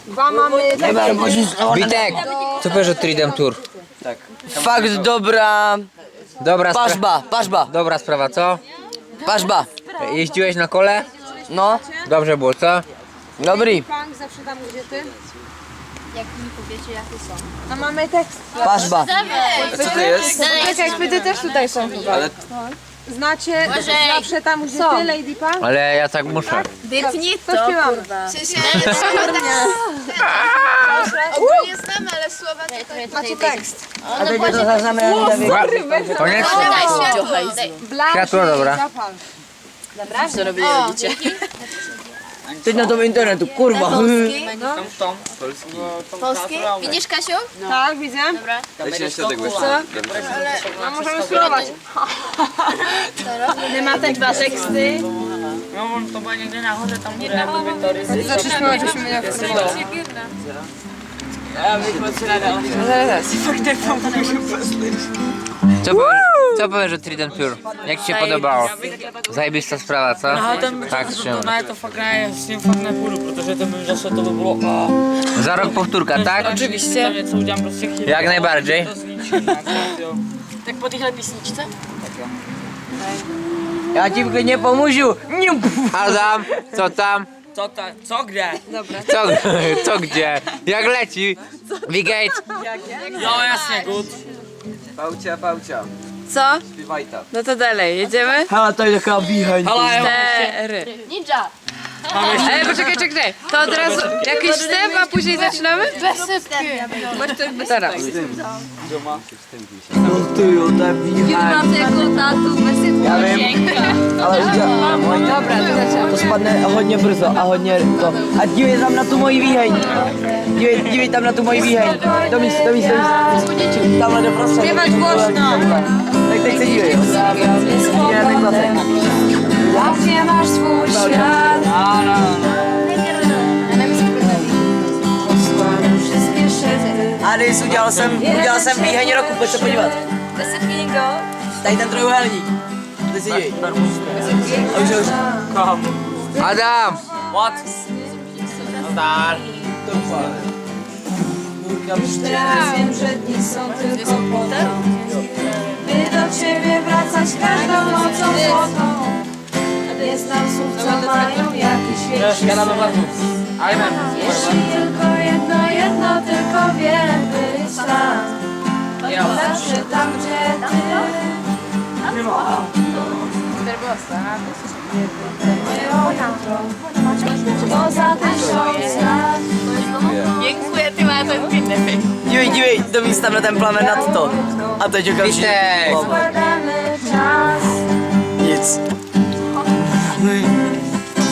Dwa mamy... Witek, co powiesz o Tridem Tour? Fakt dobra. Dobra Parzba. Dobra sprawa, co? Parzba. Jeździłeś na kole? No, Dobrze było, co? dobry. Punk zawsze tam, gdzie ty? Jak mi powiecie, jakie są. A mamy tekst. Parzba. Co to jest? Czekaj, chwyty też tutaj są chyba. Znacie zawsze tam, gdzie ty, Lady Punk? Ale ja tak muszę. Wyrknij To śpiewamy. Ogólnie znamy, ale słowa to Macie tekst. A to to zaznamy. Koniec? Daj światło. Światło, dobra. Zapal. Co robicie? Ty na to internetu, kurwa. Polski? Widzisz, Kasiu? Tak, widzę. Dobra. A możemy spróbować. My ma te dwa teksty. No to była nigdy na chorze, tam górę były tory. Zacznij śpiewać, żebyśmy nie Co powiesz o Tridem Tour? Jak ci się podobało? Zajebista sprawa, co? Tak, trzymaj. Навіть то факає всім факт не буду, protože to bym zaszedł, to by było Za rok powtórka, tak? Oczywiście. Co udziałem prostě chybę. Jak najbardziej. Tak po tychhle písničce? Ja ci nie pomóżu. Adam, co tam? Co kde? Co gdzie? Jak leci? Wigate. Jo, jasně, good. Paucia. Co? Śpiewaj tam. No to dalej, jedziemy? Hala, to jest taka wicheń. Ale ja Cztery. Ninja. Ej, poczekaj. To od razu jakiś wstęp, a później zaczynamy? Bez sypki. Teraz. No ty, o ta wicheń. Mam jako tatu bez sypki. Ja wiem. Ale dobra, to spadnę hodně brzo a hodně to. A dívej tam na tu moji výheň. Dívej tam na tu moji výheň. Do míst. Tamhle doprostřed. Śpiewać głośno. Tak teď se dívej. Dívej na ten klasek. Gdzie masz swój świat? Ale udělal jsem výheň roku, pojď se podívat. Bez sypki go. Tady ten trojuhelník. Teď se dívej. A už. Adam! What? Star. Teraz wiem, że dni są tylko po to, by do ciebie wracać każdą nocą złotą. Jest tam słów, co mają jakiś większy sens. Jeśli tylko jedno, tylko wiem, być tam. Zawsze tam, gdzie ty. Poza 1000 lat. Dziękuję, ty masz ten filmik. Dívej, do míst tam na ten plamen nad to. A teď okamžitě. Witek! Składamy czas. Nic.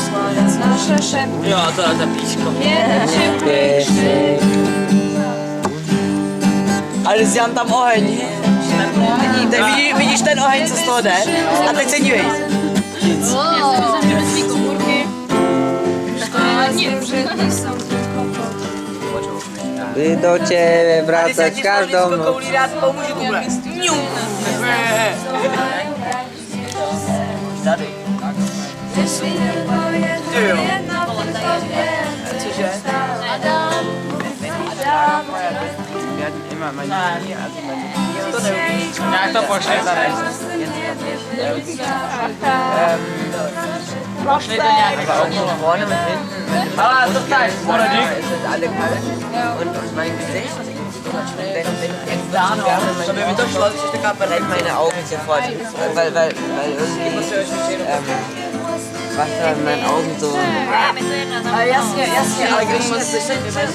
Słaniec nasze szepty. Jo, to ta píčko. Jeden ciepły krzyk. Ale zjám tam oheň. Vidíš ten oheň, co z toho jde? A teď se dívej. Wiem, że dni są tylko po to. By do ciebie wracać każdą noc. Pomůžu kuble. Tady. Jeśli tylko jedno, tylko wiem, być tam. Jak to pošli tady? Pošli do nějakého okolo. Ale to tak, poradík. To by mi to šlo, když taká perlek meine Augen sofort. Weil was an meinen Augen so. Jasně, ale když jsme slyšeli, že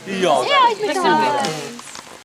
Jo.